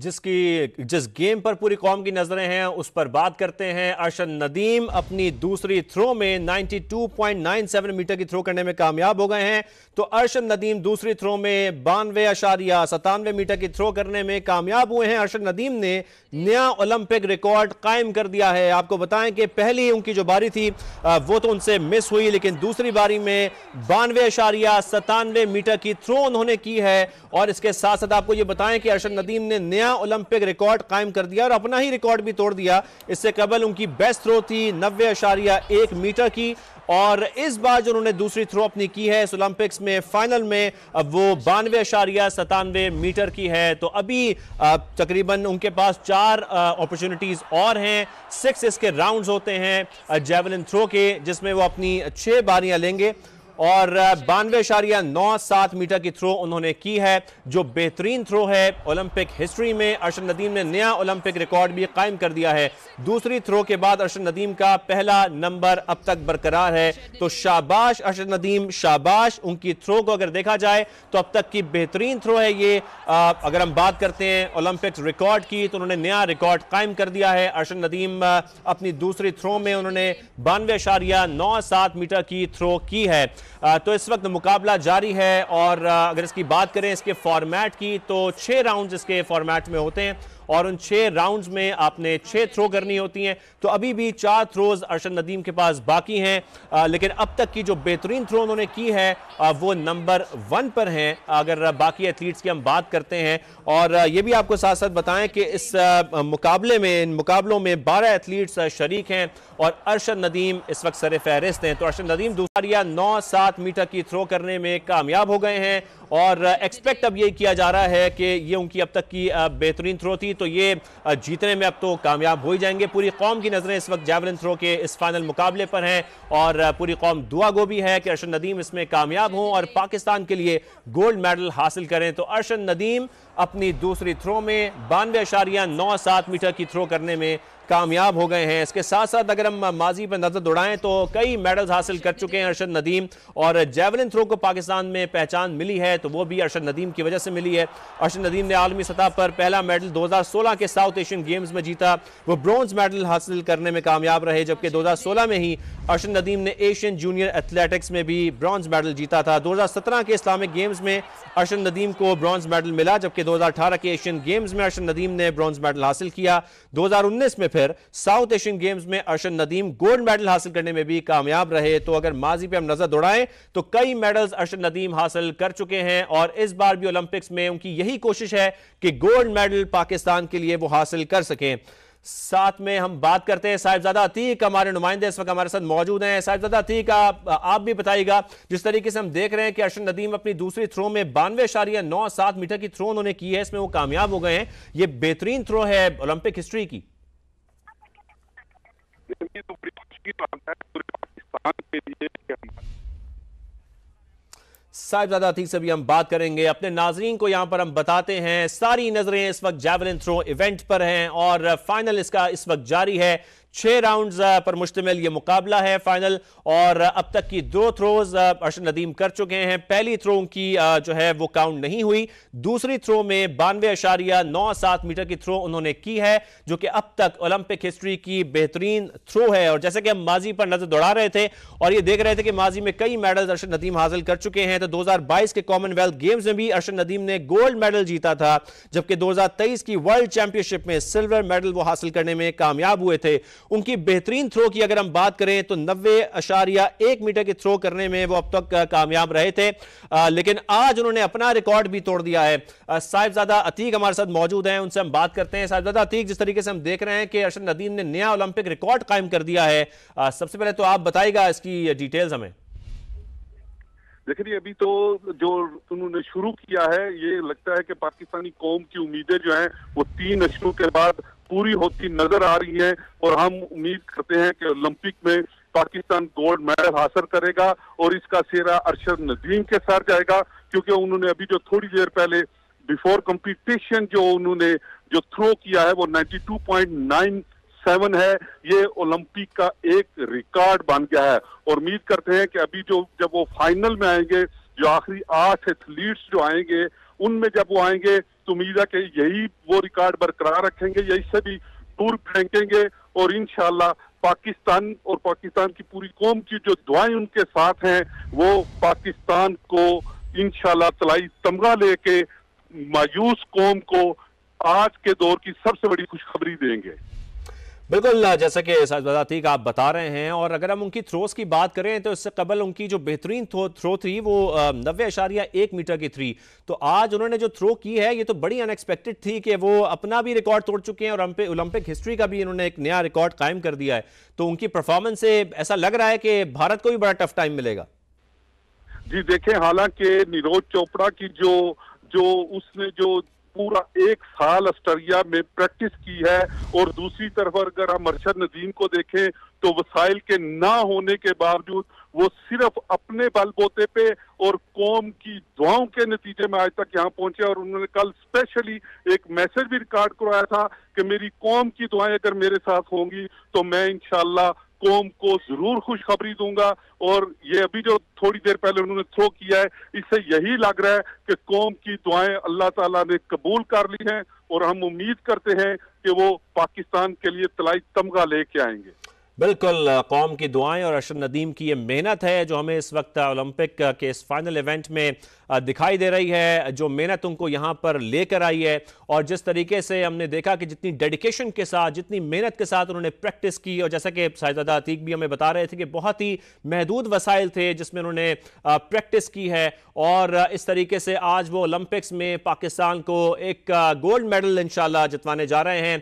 जिस गेम पर पूरी कौम की नजरें हैं उस पर बात करते हैं। अरशद नदीम अपनी दूसरी थ्रो में 92.97 मीटर की थ्रो करने में कामयाब हो गए हैं। तो अरशद नदीम दूसरी थ्रो में 92.97 मीटर की थ्रो करने में कामयाब हुए हैं। अरशद नदीम ने नया ओलंपिक रिकॉर्ड कायम कर दिया है। आपको बताएं कि पहली उनकी जो बारी थी वो तो उनसे मिस हुई, लेकिन दूसरी बारी में 92.97 मीटर की थ्रो उन्होंने की है। और इसके साथ साथ आपको यह बताएं कि अरशद नदीम ने नया ओलंपिक रिकॉर्ड कायम कर दिया और अपना ही रिकॉर्ड भी तोड़ दिया। इससे कबल उनकी बेस्ट थ्रो थी 90.1 मीटर की, और इस बार जो उन्होंने दूसरी थ्रो अपनी की है इस ओलंपिक्स में फाइनल में, अब वो 92.97 मीटर की है। तो अभी तकरीबन उनके पास 4 अपॉर्चुनिटीज और हैं। 6 इसके राउंड्स होते हैं जेवलिन थ्रो के, जिसमें वो अपनी 6 बारियां लेंगे और 92.97 मीटर की थ्रो उन्होंने की है, जो बेहतरीन थ्रो है ओलंपिक हिस्ट्री में। अरशद नदीम ने नया ओलंपिक रिकॉर्ड भी कायम कर दिया है। दूसरी थ्रो के बाद अरशद नदीम का पहला नंबर अब तक बरकरार है। तो शाबाश अरशद नदीम, शाबाश। उनकी थ्रो को अगर देखा जाए तो अब तक की बेहतरीन थ्रो है ये। अगर हम बात करते हैं ओलंपिक रिकॉर्ड की तो उन्होंने नया रिकॉर्ड कायम कर दिया है। अरशद नदीम अपनी दूसरी थ्रो में उन्होंने 92.97 मीटर की थ्रो की है। तो इस वक्त मुकाबला जारी है, और अगर इसकी बात करें इसके फॉर्मेट की तो 6 राउंड्स इसके फॉर्मेट में होते हैं और उन 6 राउंड्स में आपने 6 थ्रो करनी होती हैं। तो अभी भी 4 थ्रोज अरशद नदीम के पास बाकी हैं, लेकिन अब तक की जो बेहतरीन थ्रो उन्होंने की है वो नंबर 1 पर हैं अगर बाकी एथलीट्स की हम बात करते हैं। और ये भी आपको साथ साथ बताएं कि इस मुकाबले में, इन मुकाबलों में 12 एथलीट्स शरीक हैं और अरशद नदीम इस वक्त सर फहरिस्त हैं। तो अरशद नदीम दूसरा 9.7 मीटर की थ्रो करने में कामयाब हो गए हैं, और एक्सपेक्ट अब यही किया जा रहा है कि ये उनकी अब तक की बेहतरीन थ्रो थी, तो ये जीतने में अब तो कामयाब हो ही जाएंगे। पूरी कौम की नजरें इस वक्त जेवलिन थ्रो के इस फाइनल मुकाबले पर हैं, और पूरी कौम दुआ गो भी है कि अरशद नदीम इसमें कामयाब हों और पाकिस्तान के लिए गोल्ड मेडल हासिल करें। तो अरशद नदीम अपनी दूसरी थ्रो में 92.97 मीटर की थ्रो करने में कामयाब हो गए हैं। इसके साथ साथ अगर हम माजी पर नजर दौड़ाएं तो कई मेडल्स हासिल कर चुके हैं अरशद नदीम, और जेवलिन थ्रो को पाकिस्तान में पहचान मिली है तो वो भी अरशद नदीम की वजह से मिली है। अरशद नदीम ने आलमी सतह पर पहला मेडल 2016 के साउथ एशियन गेम्स में जीता, वो ब्रॉन्ज मेडल हासिल करने में कामयाब रहे, जबकि 2016 में ही अरशद नदीम ने एशियन जूनियर एथलेटिक्स में भी ब्रॉन्ज मेडल जीता था। 2017 के इस्लामिक गेम्स में अरशद नदीम को ब्रॉन्ज मेडल मिला, जबकि 2018 के एशियन गेम्स में अरशद नदीम ने ब्रॉन्ज मेडल हासिल किया। 2019 में फिर साउथ एशियन गेम्स में अरशद नदीम गोल्ड मेडल हासिल करने में भी कामयाब रहे। तो अगर माजी पे हम नजर दौड़ाएं तो कई मेडल्स अरशद नदीम हासिल कर चुके हैं, और इस बार भी ओलंपिक्स में उनकी यही कोशिश है कि गोल्ड मेडल पाकिस्तान के लिए वो हासिल कर सकें। साथ में हम बात करते हैं साहिबजादा अतीक, हमारे नुमाइंदे इस वक्त हमारे साथ मौजूद हैं। साहिबजादा अतीक, आप भी बताइएगा, जिस तरीके से हम देख रहे हैं कि अरशद नदीम अपनी दूसरी थ्रो में 92.97 मीटर की थ्रो उन्होंने की है, इसमें वो कामयाब हो गए हैं। ये बेहतरीन थ्रो है ओलंपिक हिस्ट्री की। तो बड़ी खुशी की बात है पूरे पाकिस्तान के लिए। साहिबजादा अतीक से भी हम बात करेंगे। अपने नाजरीन को यहां पर हम बताते हैं सारी नजरें इस वक्त जेवलिन थ्रो इवेंट पर हैं, और फाइनल इसका इस वक्त जारी है। 6 राउंड्स पर मुश्तमिल ये मुकाबला है फाइनल, और अब तक की 2 थ्रोज अरशद नदीम कर चुके हैं। पहली थ्रो की जो है वो काउंट नहीं हुई, दूसरी थ्रो में 92.97 मीटर की थ्रो उन्होंने की है, जो कि अब तक ओलंपिक हिस्ट्री की बेहतरीन थ्रो है। और जैसे कि हम माजी पर नजर दौड़ा रहे थे और ये देख रहे थे कि माजी में कई मेडल्स अरशद नदीम हासिल कर चुके हैं, तो 2022 के कॉमनवेल्थ गेम्स में भी अरशद नदीम ने गोल्ड मेडल जीता था, जबकि 2023 की वर्ल्ड चैंपियनशिप में सिल्वर मेडल वो हासिल करने में कामयाब हुए थे। उनकी बेहतरीन थ्रो की अगर हम बात करें तो 90.1 मीटर की थ्रो करने में वो अब तक कामयाब रहे थे, लेकिन आज उन्होंने अपना रिकॉर्ड भी तोड़ दिया है। साहिबजादा अतीक हमारे साथ मौजूद हैं, उनसे हम बात करते हैं। साहिबजादा अतीक, जिस तरीके से हम देख रहे हैं कि अरशद नदीम ने नया ओलंपिक रिकॉर्ड कायम कर दिया है, सबसे पहले तो आप बताइएगा इसकी डिटेल्स हमें। देखिए, अभी तो जो उन्होंने शुरू किया है, ये लगता है कि पाकिस्तानी कौम की उम्मीदें जो हैं वो 3 अशरों के बाद पूरी होती नजर आ रही हैं, और हम उम्मीद करते हैं कि ओलंपिक में पाकिस्तान गोल्ड मेडल हासिल करेगा और इसका सेहरा अरशद नदीम के साथ जाएगा, क्योंकि उन्होंने अभी जो थोड़ी देर पहले बिफोर कंपटीशन जो उन्होंने जो थ्रो किया है वो 92.97 है। ये ओलंपिक का एक रिकॉर्ड बन गया है, और उम्मीद करते हैं कि अभी जो जब वो फाइनल में आएंगे, जो आखिरी 8 एथलीट्स जो आएंगे उनमें जब वो आएंगे तो उम्मीद है कि यही वो रिकॉर्ड बरकरार रखेंगे, यही से भी दूर फेंकेंगे और इंशाल्लाह पाकिस्तान और पाकिस्तान की पूरी कौम की जो दुआएं उनके साथ हैं वो पाकिस्तान को इंशाल्लाह तलाई तमगा लेके मायूस कौम को आज के दौर की सबसे बड़ी खुशखबरी देंगे। बिल्कुल, जैसा कि साजिद आप बता रहे हैं, और अगर हम उनकी थ्रोस की बात करें तो इससे कबल उनकी जो बेहतरीन थ्रो थी वो 90.1 मीटर की थी। तो आज उन्होंने जो थ्रो की है ये तो बड़ी अनएक्सपेक्टेड थी कि वो अपना भी रिकॉर्ड तोड़ चुके हैं और ओलंपिक हिस्ट्री का भी इन्होंने एक नया रिकॉर्ड कायम कर दिया है। तो उनकी परफॉर्मेंस से ऐसा लग रहा है कि भारत को भी बड़ा टफ टाइम मिलेगा। जी देखें, हालांकि नीरज चोपड़ा की जो उसने जो पूरा 1 साल ऑस्ट्रेलिया में प्रैक्टिस की है, और दूसरी तरफ अगर हम अरशद नदीम को देखें तो वसाइल के ना होने के बावजूद वो सिर्फ अपने बलबूते पे और कौम की दुआओं के नतीजे में आज तक यहाँ पहुंचे। और उन्होंने कल स्पेशली एक मैसेज भी रिकॉर्ड करवाया था कि मेरी कौम की दुआएं अगर मेरे साथ होंगी तो मैं इंशाल्लाह कौम को जरूर खुशखबरी दूंगा। और ये अभी जो थोड़ी देर पहले उन्होंने थ्रो किया है, इससे यही लग रहा है कि कौम की दुआएं अल्लाह ताला ने कबूल कर ली हैं और हम उम्मीद करते हैं कि वो पाकिस्तान के लिए तलाई तमगा लेके आएंगे। बिल्कुल, कौम की दुआएं और अरशद नदीम की ये मेहनत है जो हमें इस वक्त ओलंपिक के इस फाइनल इवेंट में दिखाई दे रही है, जो मेहनत उनको यहाँ पर लेकर आई है। और जिस तरीके से हमने देखा कि जितनी डेडिकेशन के साथ, जितनी मेहनत के साथ उन्होंने प्रैक्टिस की, और जैसा कि साहिदा अतीक भी हमें बता रहे थे कि बहुत ही महदूद वसाइल थे जिसमें उन्होंने प्रैक्टिस की है, और इस तरीके से आज वो ओलंपिक्स में पाकिस्तान को एक गोल्ड मेडल इंशाल्लाह जितवाने जा रहे हैं।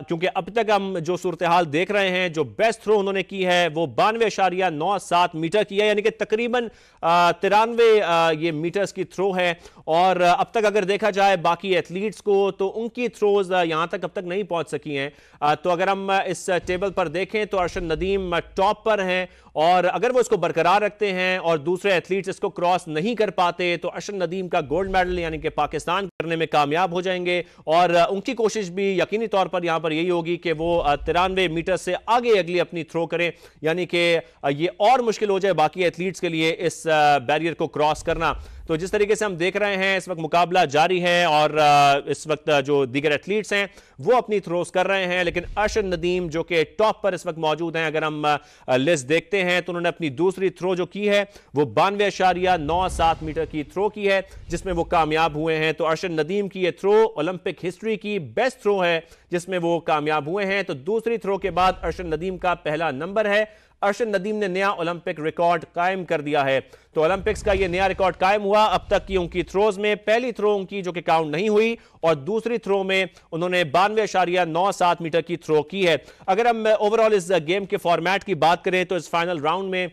क्योंकि अब तक हम जो सूरत हाल देख रहे हैं, जो बेस्ट थ्रो उन्होंने की है वो 92.97 मीटर की है, यानी कि तकरीबन 93 ये मीटर्स की थ्रो है। और अब तक अगर देखा जाए बाकी एथलीट्स को तो उनकी थ्रोज यहां तक अब तक नहीं पहुंच सकी हैं। तो अगर हम इस टेबल पर देखें तो अरशद नदीम टॉप पर हैं, और अगर वो इसको बरकरार रखते हैं और दूसरे एथलीट्स इसको क्रॉस नहीं कर पाते तो अरशद नदीम का गोल्ड मेडल यानी कि पाकिस्तान करने में कामयाब हो जाएंगे। और उनकी कोशिश भी यकीनी तौर पर यहां पर यही होगी कि वो 93 मीटर से आगे अगली अपनी थ्रो करें, यानी कि ये और मुश्किल हो जाए बाकी एथलीट्स के लिए इस बैरियर को क्रॉस करना। तो जिस तरीके से हम देख रहे हैं इस वक्त मुकाबला जारी है, और इस वक्त जो दीगर एथलीट्स हैं वो अपनी थ्रोस कर रहे हैं, लेकिन अरशद नदीम जो कि टॉप पर इस वक्त मौजूद हैं, अगर हम लिस्ट देखते हैं तो उन्होंने अपनी दूसरी थ्रो जो की है वो 92.97 मीटर की थ्रो की है जिसमें वो कामयाब हुए हैं। तो अरशद नदीम की ये थ्रो ओलंपिक हिस्ट्री की बेस्ट थ्रो है जिसमें वो कामयाब हुए हैं। तो दूसरी थ्रो के बाद अरशद नदीम का पहला नंबर है। अरशद नदीम ने नया ओलंपिक रिकॉर्ड कायम कर दिया है। तो ओलंपिक्स का ये नया रिकॉर्ड कायम हुआ। अब तक की उनकी थ्रोज में पहली थ्रो उनकी जो कि काउंट नहीं हुई, और दूसरी थ्रो में उन्होंने 92.97 मीटर की थ्रो की है। अगर हम ओवरऑल इस गेम के फॉर्मेट की बात करें तो इस फाइनल राउंड में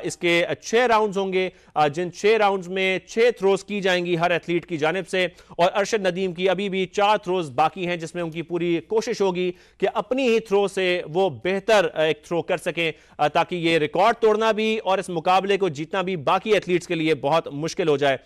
इसके 6 राउंड्स होंगे, जिन 6 राउंड्स में 6 थ्रोज की जाएंगी हर एथलीट की जानिब से, और अरशद नदीम की अभी भी 4 थ्रोज बाकी हैं जिसमें उनकी पूरी कोशिश होगी कि अपनी ही थ्रो से वो बेहतर एक थ्रो कर सकें, ताकि ये रिकॉर्ड तोड़ना भी और इस मुकाबले को जीतना भी बाकी एथलीट्स के लिए बहुत मुश्किल हो जाए।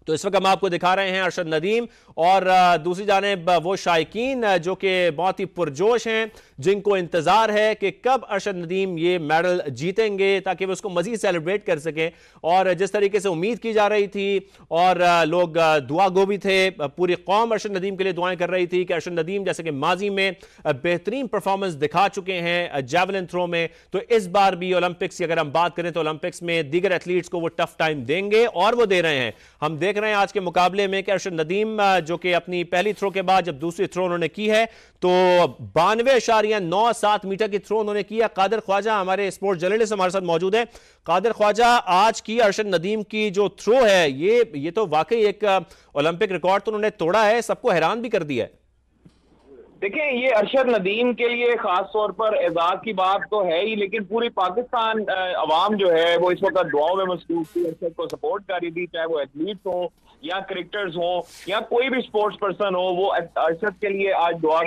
तो इस वक्त हम आपको दिखा रहे हैं अरशद नदीम, और दूसरी जानिब वो शायकीन जो कि बहुत ही पुरजोश हैं, जिनको इंतजार है कि कब अरशद नदीम ये मेडल जीतेंगे ताकि वो उसको मजीद सेलिब्रेट कर सकें। और जिस तरीके से उम्मीद की जा रही थी और लोग दुआ गो भी थे, पूरी कौम अरशद नदीम के लिए दुआएं कर रही थी कि अरशद नदीम जैसे कि माजी में बेहतरीन परफॉर्मेंस दिखा चुके हैं जैवलिन थ्रो में, तो इस बार भी ओलंपिक्स की अगर हम बात करें तो ओलंपिक्स में दीगर एथलीट्स को वो टफ टाइम देंगे, और वो दे रहे हैं। हम देख रहे हैं आज के मुकाबले में कि अरशद नदीम जो कि अपनी पहली थ्रो के बाद जब दूसरी थ्रो उन्होंने की है तो 92.97 मीटर की थ्रो उन्होंने की है। कादिर ख्वाजा हमारे स्पोर्ट्स जर्नलिस्ट हमारे साथ मौजूद है। कादिर ख्वाजा, आज की अरशद नदीम की जो थ्रो है ये तो वाकई एक ओलंपिक रिकॉर्ड तो उन्होंने तोड़ा है, सबको हैरान भी कर दिया है। देखिए, ये अरशद नदीम के लिए खास तौर पर एजाज की बात तो है ही, लेकिन पूरी पाकिस्तान अवाम जो है वो इस वक्त दुआओं में मसरूफ थी, अरशद को सपोर्ट कर रही थी, चाहे वो एथलीट्स हो या क्रिकेटर्स हो या कोई भी स्पोर्ट्स पर्सन हो, वो अरशद के लिए आज दुआ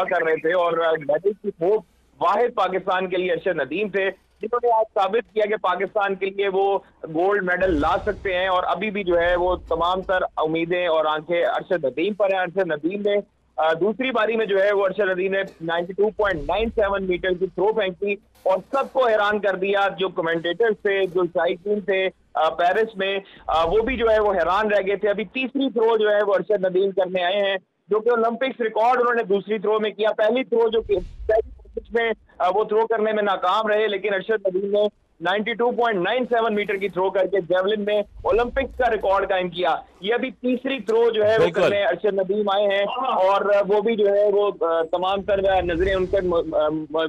कर रहे थे। और मेडल की होप वाहिद पाकिस्तान के लिए अरशद नदीम थे, जिन्होंने आज साबित किया कि पाकिस्तान के लिए वो गोल्ड मेडल ला सकते हैं। और अभी भी जो है वो तमाम तर उम्मीदें और आंखें अरशद नदीम पर हैं। अरशद नदीम ने दूसरी बारी में जो है वो अरशद नदीम ने 92.97 मीटर की थ्रो फेंकी और सबको हैरान कर दिया। जो कमेंटेटर्स थे, जो शायकीन थे, पेरिस में, वो भी जो है वो हैरान रह गए थे। अभी तीसरी थ्रो जो है वो अरशद नदीम करने आए हैं, जो कि ओलंपिक्स रिकॉर्ड उन्होंने दूसरी थ्रो में किया। पहली थ्रो जो कि में वो थ्रो करने में नाकाम रहे, लेकिन अरशद नदीम ने 92.97 मीटर की थ्रो करके जेवलिन में ओलंपिक्स का रिकॉर्ड कायम किया। ये अभी तीसरी थ्रो जो है वो करने अरशद नदीम आए हैं, और वो भी जो है वो तमाम तर नजरें उनके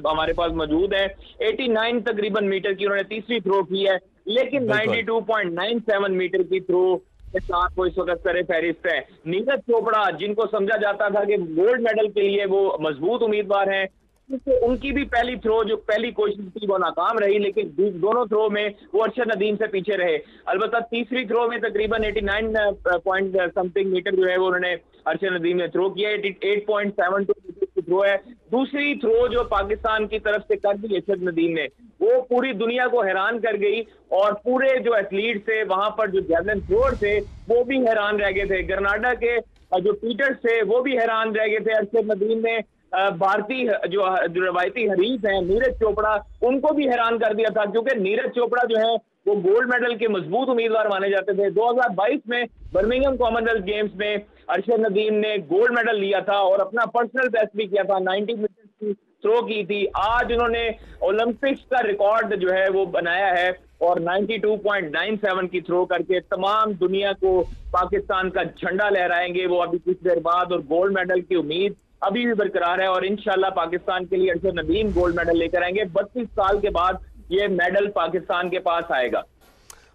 हमारे पास मौजूद हैं। 89 तकरीबन मीटर की उन्होंने तीसरी थ्रो की है, लेकिन 92.97 मीटर की थ्रो के साथ वो इस वक्त सरे फहरिस्त है। नीरज चोपड़ा, जिनको समझा जाता था कि गोल्ड मेडल के लिए वो मजबूत उम्मीदवार हैं, उनकी भी पहली थ्रो जो पहली कोशिश थी वो नाकाम रही, लेकिन दोनों थ्रो में वो अरशद नदीम से पीछे रहे। अलबत्ता तीसरी थ्रो में तकरीबन 89 पॉइंट समथिंग मीटर जो है वो उन्होंने अरशद नदीम ने थ्रो किया। 8.72 मीटर की थ्रो है। दूसरी थ्रो जो पाकिस्तान की तरफ से कर दी अरशद नदीम ने, वो पूरी दुनिया को हैरान कर गई, और पूरे जो एथलीट थे वहां पर, जो जेवलिन थ्रोअर थे, वो भी हैरान रह गए थे। ग्रेनाडा के जो पीटर्स थे वो भी हैरान रह गए थे। अरशद नदीम ने भारतीय जो रवायती हरीफ हैं नीरज चोपड़ा, उनको भी हैरान कर दिया था, क्योंकि नीरज चोपड़ा जो है वो गोल्ड मेडल के मजबूत उम्मीदवार माने जाते थे। 2022 में बर्मिंघम कॉमनवेल्थ गेम्स में अरशद नदीम ने गोल्ड मेडल लिया था और अपना पर्सनल बेस्ट भी किया था, 90 मीटर की थ्रो की थी। आज उन्होंने ओलंपिक्स का रिकॉर्ड जो है वो बनाया है, और 92.97 की थ्रो करके तमाम दुनिया को पाकिस्तान का झंडा लहराएंगे वो अभी कुछ देर बाद, और गोल्ड मेडल की उम्मीद अभी भी बरकरार है, और इंशाल्लाह पाकिस्तान के लिए अरशद नदीम गोल्ड मेडल लेकर आएंगे। 32 साल के बाद ये मेडल पाकिस्तान के पास आएगा।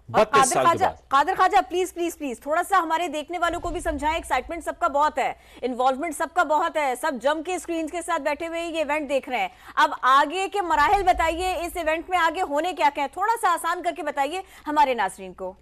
Qadar Khawaja, please please please थोड़ा सा हमारे देखने वालों को भी समझाएं। एक्साइटमेंट सबका बहुत है, इन्वॉल्वमेंट सबका बहुत है, सब जम के स्क्रीन के साथ बैठे हुए ये इवेंट देख रहे हैं। अब आगे के मराहिल बताइए, इस इवेंट में आगे होने क्या क्या है, थोड़ा सा आसान करके बताइए हमारे नाज़रीन को।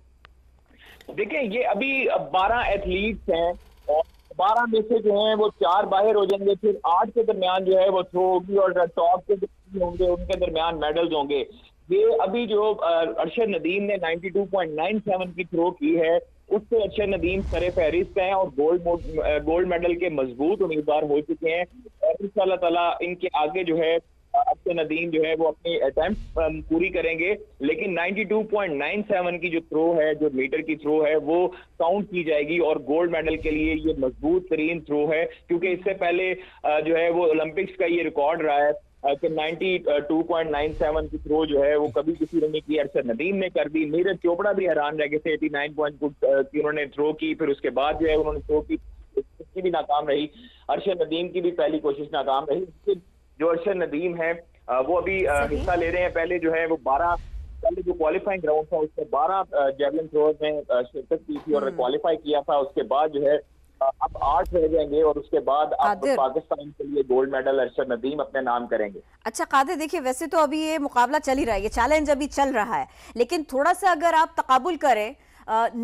देखिए, ये अभी 12 एथलीट्स हैं, और 12 में से जो है वो 4 बाहर हो जाएंगे, फिर 8 के दरमियान जो है वो थ्रो होगी, और टॉप के जो होंगे उनके दरमियान मेडल्स होंगे। ये अभी जो अरशद नदीम ने 92.97 की थ्रो की है, उससे अरशद नदीम सरे फहरिस्त हैं और गोल्ड मेडल के मजबूत उम्मीदवार हो चुके हैं। और इंशाल्लाह ताला इनके आगे जो है अरशद नदीम जो है वो अपनी अटेम्प्ट पूरी करेंगे, लेकिन 92.97 की जो थ्रो है, जो मीटर की थ्रो है, वो काउंट की जाएगी, और गोल्ड मेडल के लिए ये मजबूत तरीन थ्रो है, क्योंकि इससे पहले जो है वो ओलंपिक्स का ये रिकॉर्ड रहा है कि 92.97 की थ्रो जो है वो कभी किसी ने नहीं की, अरशद नदीम ने कर दी। नीरज चोपड़ा भी हैरान रह गए थे, 89 की उन्होंने थ्रो की, फिर उसके बाद जो है उन्होंने थ्रो की, उसकी भी नाकाम रही। अरशद नदीम की भी पहली कोशिश नाकाम रही। जो अरशद नदीम है वो अभी हिस्सा ले रहे हैं। पहले जो है वो 12 पहले जो क्वालिफाइंग ग्राउंड था उसमें 12 जेवलिन थ्रोअर्स ने शिरकत की थी और क्वालिफाई किया था। उसके बाद जो है अब 8 रह जाएंगे, और उसके बाद अब पाकिस्तान के लिए गोल्ड मेडल अरशद नदीम अपने नाम करेंगे। अच्छा कादिर, देखिए वैसे तो अभी ये मुकाबला चल ही रहा है, ये चैलेंज अभी चल रहा है, लेकिन थोड़ा सा अगर आप तकाबुल करें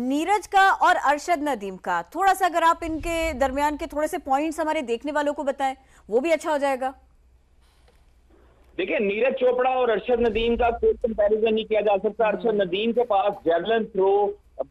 नीरज का और अरशद नदीम का, थोड़ा सा अगर आप इनके दरमियान के थोड़े से पॉइंट्स हमारे देखने वालों को बताएं, वो भी अच्छा हो जाएगा। देखिए, नीरज चोपड़ा और अरशद नदीम का कोई कंपैरिजन नहीं किया जा सकता। अरशद नदीम के पास जेवलिन थ्रो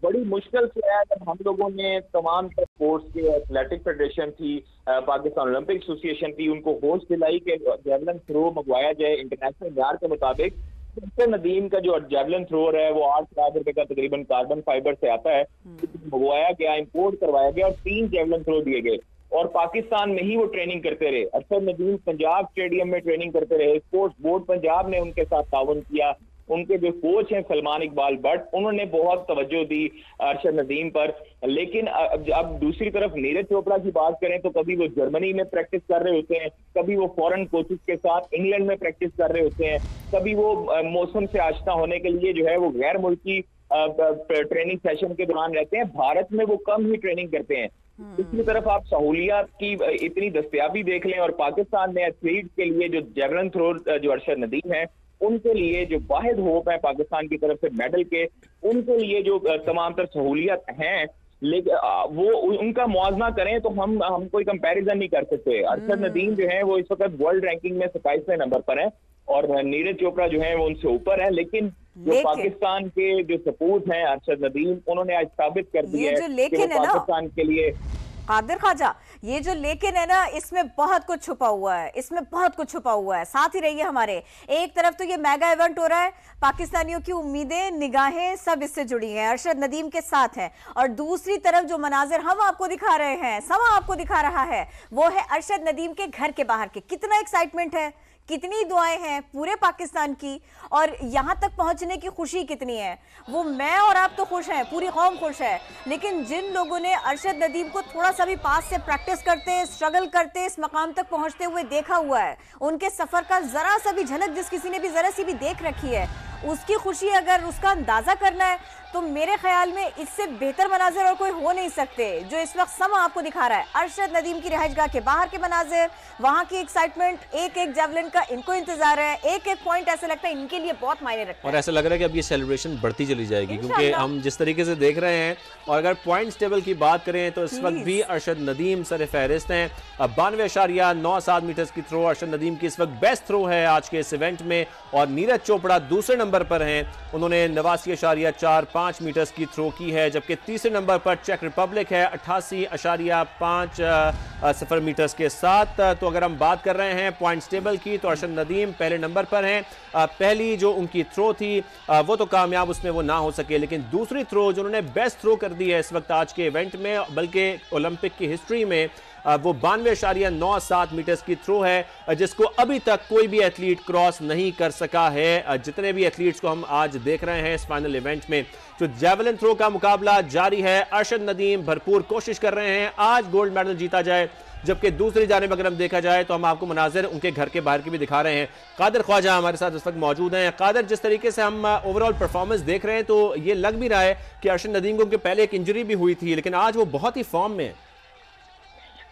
बड़ी मुश्किल से है। जब हम लोगों ने तमाम स्पोर्ट्स के एथलेटिक फेडरेशन थी, पाकिस्तान ओलंपिक एसोसिएशन थी, उनको होश दिलाई कि जेवलिन थ्रो मंगवाया जाए इंटरनेशनल मैयार के मुताबिक। अरशद नदीम का जो जेवलिन थ्रोअर है वो 8 लाख रुपए का तकरीबन कार्बन फाइबर से आता है, मंगवाया गया, इम्पोर्ट करवाया गया, और 3 जेवलिन थ्रो दिए गए, और पाकिस्तान में ही वो ट्रेनिंग करते रहे। अरशद नदीम पंजाब स्टेडियम में ट्रेनिंग करते रहे। स्पोर्ट्स बोर्ड पंजाब ने उनके साथ ताउन किया। उनके जो कोच हैं सलमान इकबाल भट्ट, उन्होंने बहुत तवज्जो दी अरशद नदीम पर। लेकिन अब दूसरी तरफ नीरज चोपड़ा की बात करें तो कभी वो जर्मनी में प्रैक्टिस कर रहे होते हैं, कभी वो फॉरेन कोचेस के साथ इंग्लैंड में प्रैक्टिस कर रहे होते हैं, कभी वो मौसम से आश्ना होने के लिए जो है वो गैर मुल्की ट्रेनिंग सेशन के दौरान रहते हैं। भारत में वो कम ही ट्रेनिंग करते हैं। दूसरी तरफ आप सहूलियात की इतनी दस्तयाबी देख लें, और पाकिस्तान में एथलीट के लिए जो जेवलिन थ्रो जो अरशद नदीम है, उनके लिए जो वाहिद होप है पाकिस्तान की तरफ से मेडल के, उनके लिए जो तमाम तर सहूलियत हैं, लेकिन वो उनका मुआवजा करें तो हम कोई कंपैरिजन नहीं कर सकते। अरशद नदीम जो है वो इस वक्त वर्ल्ड रैंकिंग में 27वें नंबर पर है, और नीरज चोपड़ा जो है वो उनसे ऊपर है। लेकिन जो पाकिस्तान के जो सपूत हैं अरशद नदीम, उन्होंने आज साबित कर दिया है कि वो पाकिस्तान के लिए कादिर ख्वाजा, ये जो लेकिन है ना, इसमें बहुत कुछ छुपा हुआ है, इसमें बहुत कुछ छुपा हुआ है। साथ ही रहिए हमारे। एक तरफ तो ये मेगा इवेंट हो रहा है, पाकिस्तानियों की उम्मीदें, निगाहें सब इससे जुड़ी हैं, अरशद नदीम के साथ हैं, और दूसरी तरफ जो मनाजिर हम आपको दिखा रहे हैं, समा आपको दिखा रहा है, वो है अरशद नदीम के घर के बाहर के। कितना एक्साइटमेंट है, कितनी दुआएं हैं पूरे पाकिस्तान की, और यहां तक पहुंचने की खुशी कितनी है। वो मैं और आप तो खुश हैं, पूरी कौम खुश है, लेकिन जिन लोगों ने अरशद नदीम को थोड़ा सा भी पास से प्रैक्टिस करते, स्ट्रगल करते इस मकाम तक पहुंचते हुए देखा हुआ है, उनके सफर का जरा सा भी झलक जिस किसी ने भी जरा सी भी देख रखी है, उसकी खुशी अगर उसका अंदाजा करना है तो मेरे ख्याल में इससे बेहतर मनाजिर और कोई हो नहीं सकते जो इस वक्त समा आपको दिखा रहा है। अरशद नदीम की रिहाइशगाह के बाहर के मनाजिर, वहां की एक्साइटमेंट, एक एक जेवलिन का इनको इंतजार है, एक एक पॉइंट ऐसा लगता है इनके लिए बहुत मायने रखता है। और ऐसा लग रहा है कि अब ये सेलिब्रेशन बढ़ती चली जाएगी, क्योंकि हम जिस तरीके से देख रहे हैं, और अगर पॉइंट्स टेबल की बात करें तो इस वक्त भी अरशद नदीम सर फहरिस्त हैं। 92.97 मीटर की थ्रो अरशद नदीम की इस वक्त बेस्ट थ्रो है आज के इस इवेंट में, और नीरज चोपड़ा दूसरे नंबर पर हैं, उन्होंने 89.45 मीटर की थ्रो की है, जबकि तीसरे नंबर पर चेक रिपब्लिक है 88.50 मीटर्स के साथ। तो अगर हम बात कर रहे हैं पॉइंट्स टेबल की तो अरशद नदीम पहले नंबर पर हैं। पहली जो उनकी थ्रो थी वो तो कामयाब उसमें वो ना हो सके, लेकिन दूसरी थ्रो जो उन्होंने बेस्ट थ्रो कर दी है इस वक्त आज के इवेंट में, बल्कि ओलंपिक की हिस्ट्री में, वो 92.97 मीटर्स की थ्रो है, जिसको अभी तक कोई भी एथलीट क्रॉस नहीं कर सका है। जितने भी एथलीट्स को हम आज देख रहे हैं इस फाइनल इवेंट में, तो जेवलिन थ्रो का मुकाबला जारी है। अरशद नदीम भरपूर कोशिश कर रहे हैं आज गोल्ड मेडल जीता जाए, जबकि दूसरी जानिब अगर हम देखा जाए तो हम आपको मनाजिर उनके घर के बाहर के भी दिखा रहे हैं। कादिर ख्वाजा हमारे साथ इस वक्त मौजूद हैं। कादिर, जिस तरीके से हम ओवरऑल परफॉर्मेंस देख रहे हैं तो ये लग भी रहा है कि अरशद नदीम को उनके पहले एक इंजरी भी हुई थी, लेकिन आज वो बहुत ही फॉर्म में है।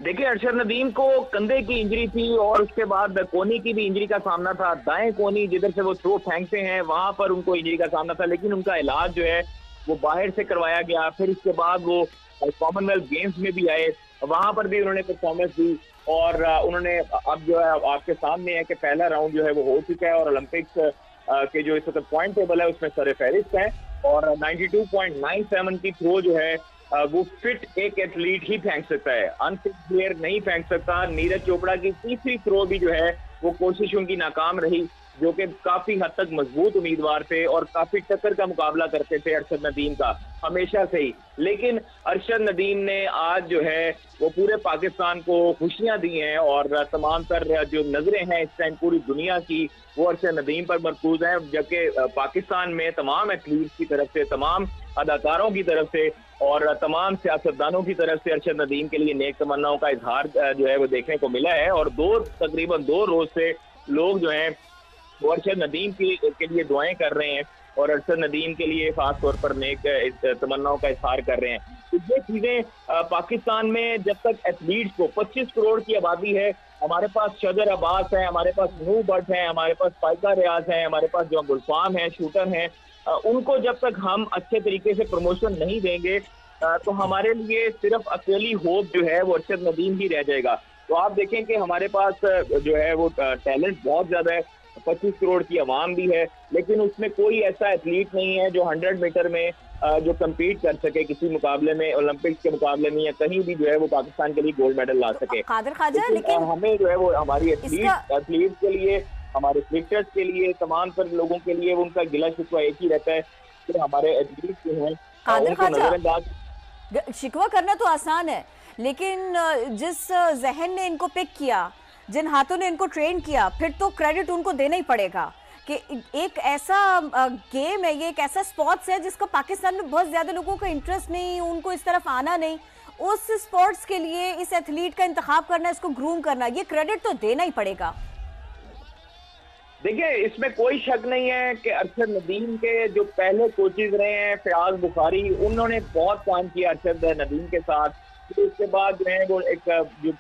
देखिए, अरशद नदीम को कंधे की इंजरी थी और उसके बाद कोनी की भी इंजरी का सामना था। दाएं कोनी जिधर से वो थ्रो फेंकते हैं वहां पर उनको इंजरी का सामना था, लेकिन उनका इलाज जो है वो बाहर से करवाया गया। फिर उसके बाद वो कॉमनवेल्थ गेम्स में भी आए, वहां पर भी उन्होंने परफॉर्मेंस दी, और उन्होंने अब जो है आपके सामने है कि पहला राउंड जो है वो हो चुका है, और ओलंपिक्स के जो इस वक्त पॉइंट टेबल है उसमें सर फहरिस्त है, और 92.97 की थ्रो जो है वो फिट एक एथलीट ही फेंक सकता है, अनफिट प्लेयर नहीं फेंक सकता। नीरज चोपड़ा की तीसरी थ्रो भी जो है वो कोशिश उनकी नाकाम रही, जो कि काफी हद तक मजबूत उम्मीदवार थे और काफी टक्कर का मुकाबला करते थे अरशद नदीम का हमेशा से ही। लेकिन अरशद नदीम ने आज जो है वो पूरे पाकिस्तान को खुशियां दी हैं, और तमाम तर जो नजरें हैं इस टाइम पूरी दुनिया की वो अरशद नदीम पर मरकूज हैं, जबकि पाकिस्तान में तमाम एथलीट्स की तरफ से, तमाम अदाकारों की तरफ से और तमाम सियासतदानों की तरफ से अरशद नदीम के लिए नेक तमन्नाओं का इजहार जो है वो देखने को मिला है। और तकरीबन 2 रोज से लोग जो हैं वो अरशद नदीम के लिए दुआएं कर रहे हैं, और अरशद नदीम के लिए खास तौर पर नेक तमन्नाओं का इजहार कर रहे हैं। तो ये चीजें पाकिस्तान में जब तक एथलीट्स को 25 करोड़ की आबादी है, हमारे पास शजर अब्बास है, हमारे पास नू भट्ट है, हमारे पास फाइका रियाज है, हमारे पास जो गुलफाम है, शूटर हैं, उनको जब तक हम अच्छे तरीके से प्रमोशन नहीं देंगे तो हमारे लिए सिर्फ अकेली होप जो है वो अरशद नदीम ही रह जाएगा। तो आप देखें कि हमारे पास जो है वो टैलेंट बहुत ज्यादा है, 25 करोड़ की आवाम भी है, लेकिन उसमें कोई ऐसा एथलीट नहीं है जो 100 मीटर में जो कम्पीट कर सके किसी मुकाबले में, ओलंपिक्स के मुकाबले में या कहीं भी जो है वो पाकिस्तान के लिए गोल्ड मेडल ला सके। कादिर ख्वाजा, लेकिन हमें जो है वो हमारी एथलीट के लिए, हमारे क्रिकेटर्स के लिए, तमाम तर लोगों के लिए उनका गिला शिकवा एक ही रहता है कि हमारे एथलीट जो हैं उनको नजरअंदाज। शिकवा करना तो आसान है, लेकिन जिस जहन ने इनको पिक किया, जिन हाथों ने इनको ट्रेन किया, फिर तो क्रेडिट उनको देना ही पड़ेगा कि एक ऐसा गेम है, ये एक ऐसा स्पोर्ट्स है जिसका पाकिस्तान में बहुत ज्यादा लोगों का इंटरेस्ट नहीं, उनको इस तरफ आना नहीं। उस स्पोर्ट्स के लिए इस एथलीट का इंतखाब करना, इसको ग्रूम करना, ये क्रेडिट तो देना ही पड़ेगा। देखिए, इसमें कोई शक नहीं है कि अरशद नदीम के जो पहले कोचेज रहे हैं फयाज बुखारी, उन्होंने बहुत काम किया अरशद नदीम के साथ। फिर उसके बाद जो है वो एक जो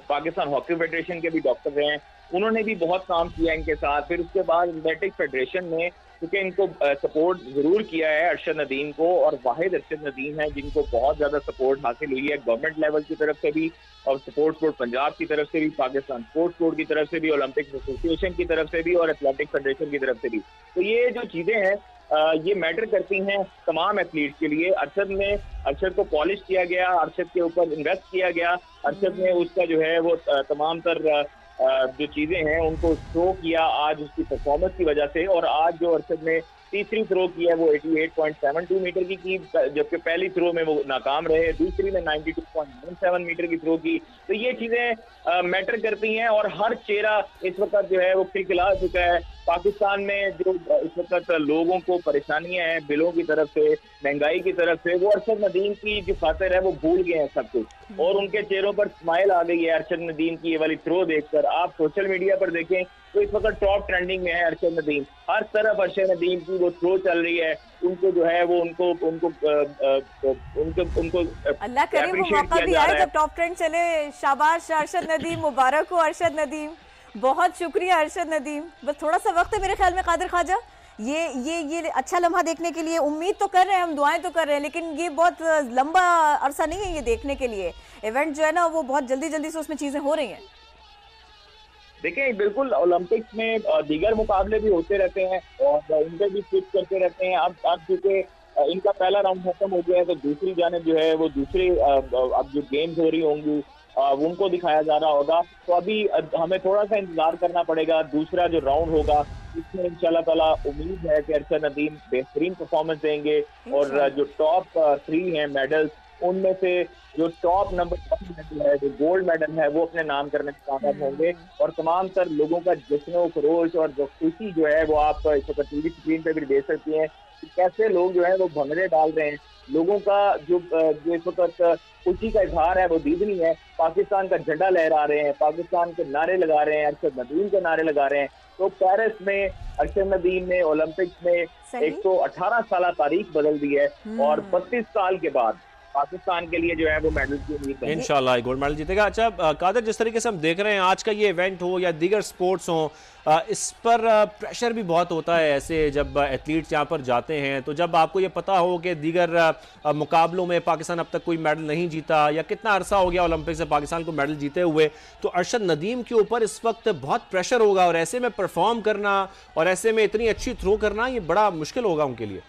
पाकिस्तान हॉकी फेडरेशन के भी डॉक्टर रहे हैं, उन्होंने भी बहुत काम किया इनके साथ। फिर उसके बाद एथलेटिक्स फेडरेशन ने क्योंकि इनको सपोर्ट जरूर किया है अरशद नदीम को, और वाहिद अरशद नदीम है जिनको बहुत ज्यादा सपोर्ट हासिल हुई है गवर्नमेंट लेवल की तरफ से भी, और स्पोर्ट्स बोर्ड पंजाब की तरफ से भी, पाकिस्तान स्पोर्ट्स बोर्ड की तरफ से भी, ओलंपिक एसोसिएशन की तरफ से भी, और एथलेटिक्स फेडरेशन की तरफ से भी। तो ये जो चीजें हैं ये मैटर करती हैं तमाम एथलीट के लिए। अरशद को पॉलिश किया गया, अरशद के ऊपर इन्वेस्ट किया गया, अरशद ने उसका जो है वो तमाम तर जो चीजें हैं उनको थ्रो किया आज उसकी परफॉर्मेंस की वजह से। और आज जो अरशद ने तीसरी थ्रो की है वो 88.72 मीटर की, जबकि पहली थ्रो में वो नाकाम रहे, दूसरी में 92.17 मीटर की थ्रो की। तो ये चीजें मैटर करती हैं और हर चेहरा इस वक्त जो है वो खिलखिला चुका है। पाकिस्तान में जो इस वक्त लोगों को परेशानियां हैं बिलों की तरफ से, महंगाई की तरफ से, वो अरशद नदीम की जो खातिर है वो भूल गए हैं सब कुछ और उनके चेहरों पर स्माइल आ गई है अरशद नदीम की ये वाली थ्रो देखकर। आप सोशल मीडिया पर देखें तो इस वक्त टॉप ट्रेंडिंग में है अरशद नदीम, हर तरफ अरशद नदीम की वो थ्रो चल रही है। उनको जो है वो उनको अल्लाह करे वो मौका भी आए जब टॉप ट्रेंड चले। शाबाश अरशद नदीम, मुबारक हो अरशद नदीम, बहुत शुक्रिया अरशद नदीम। बस थोड़ा सा वक्त है मेरे ख्याल में कादिर ख्वाजा, ये अच्छा लम्हा देखने के लिए उम्मीद तो कर रहे हैं हम, दुआएं तो कर रहे हैं, लेकिन ये बहुत लंबा अरसा नहीं है ये देखने के लिए। इवेंट जो है ना वो बहुत जल्दी जल्दी से उसमें चीजें हो रही हैं। देखिए बिल्कुल ओलंपिक्स में दीगर मुकाबले भी होते रहते हैं और उनके भी स्विच करते रहते हैं। अब क्योंकि इनका पहला राउंड खत्म हो गया है तो दूसरी जानिब जो है वो दूसरी अब जो गेम्स हो रही होंगी उनको दिखाया जा रहा होगा। तो अभी हमें थोड़ा सा इंतजार करना पड़ेगा, दूसरा जो राउंड होगा इसमें इंशाल्लाह ताला उम्मीद है कि अरशद नदीम बेहतरीन परफॉर्मेंस देंगे और जो टॉप 3 हैं मेडल्स उनमें से जो टॉप नंबर 1 मेडल है, जो गोल्ड मेडल है, वो अपने नाम करने में कामयाब होंगे। और तमाम तर लोगों का जश्न खरोश और जो खुशी जो है वो आप इस वक्त टीवी स्क्रीन पे भी देख सकती हैं कि कैसे लोग जो है वो भंगड़े डाल रहे हैं। लोगों का जो इस वक्त खुशी का इजहार है वो दीदनी है, पाकिस्तान का झंडा लहरा रहे हैं, पाकिस्तान के नारे लगा रहे हैं, अरशद नदीम के नारे लगा रहे हैं। तो पेरिस में अरशद नदीम ने ओलंपिक्स में 118 साल तारीख बदल दी है और 32 साल के बाद पाकिस्तान के लिए जो है वो मेडल की उम्मीद है, इंशाल्लाह गोल्ड मेडल जीतेगा। अच्छा कादर, जिस तरीके से हम देख रहे हैं आज का ये इवेंट हो या दीगर स्पोर्ट्स हो, इस पर प्रेशर भी बहुत होता है ऐसे जब एथलीट्स यहाँ पर जाते हैं। तो जब आपको ये पता हो कि दीगर मुकाबलों में पाकिस्तान अब तक कोई मेडल नहीं जीता या कितना अरसा हो गया ओलंपिक से पाकिस्तान को मेडल जीते हुए, तो अरशद नदीम के ऊपर इस वक्त बहुत प्रेशर होगा और ऐसे में परफॉर्म करना और ऐसे में इतनी अच्छी थ्रो करना ये बड़ा मुश्किल होगा उनके लिए।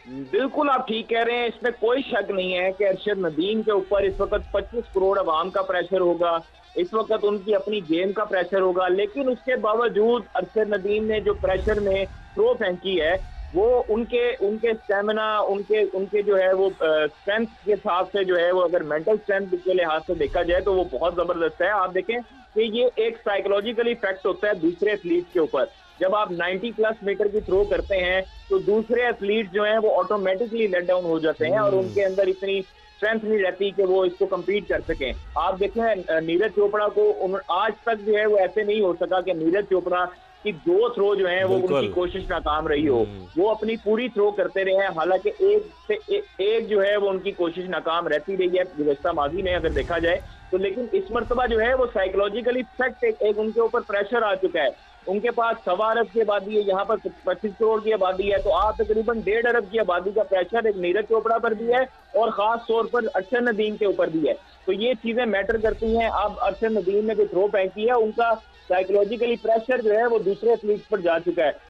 बिल्कुल आप ठीक कह रहे हैं, इसमें कोई शक नहीं है कि अरशद नदीम के ऊपर इस वक्त 25 करोड़ अवाम का प्रेशर होगा, इस वक्त उनकी अपनी गेम का प्रेशर होगा। लेकिन उसके बावजूद अरशद नदीम ने जो प्रेशर में थ्रो फेंकी है वो उनके स्टेमिना, उनके जो है वो स्ट्रेंथ के हिसाब से जो है वो अगर मेंटल स्ट्रेंथ के लिहाज से देखा जाए तो वो बहुत जबरदस्त है। आप देखें कि ये एक साइकोलॉजिकल इफेक्ट होता है दूसरे एथलीट के ऊपर। जब आप 90+ मीटर की थ्रो करते हैं तो दूसरे एथलीट जो हैं वो ऑटोमेटिकली लेट डाउन हो जाते हैं और उनके अंदर इतनी स्ट्रेंथ नहीं रहती कि वो इसको कम्पीट कर सकें। आप देखें नीरज चोपड़ा को आज तक जो है वो ऐसे नहीं हो सका कि नीरज चोपड़ा की 2 थ्रो जो है वो उनकी कोशिश नाकाम रही हो, वो अपनी पूरी थ्रो करते रहे हैं। हालांकि एक जो है वो उनकी कोशिश नाकाम रहती रही है गुज़श्ता माजी में अगर देखा जाए तो, लेकिन इस मरतबा जो है वो साइकोलॉजिकली इफेक्ट एक उनके ऊपर प्रेशर आ चुका है। उनके पास 1.25 अरब की आबादी है, यहाँ पर 25 करोड़ की आबादी है, तो आप तकरीबन 1.5 अरब की आबादी का प्रेशर एक नीरज चोपड़ा पर भी है और खास तौर पर अरशद नदीम के ऊपर भी है। तो ये चीजें मैटर करती हैं। अब अरशद नदीम ने जो थ्रो फेंकी है उनका साइकोलॉजिकली प्रेशर जो है वो दूसरे एथलीट पर जा चुका है।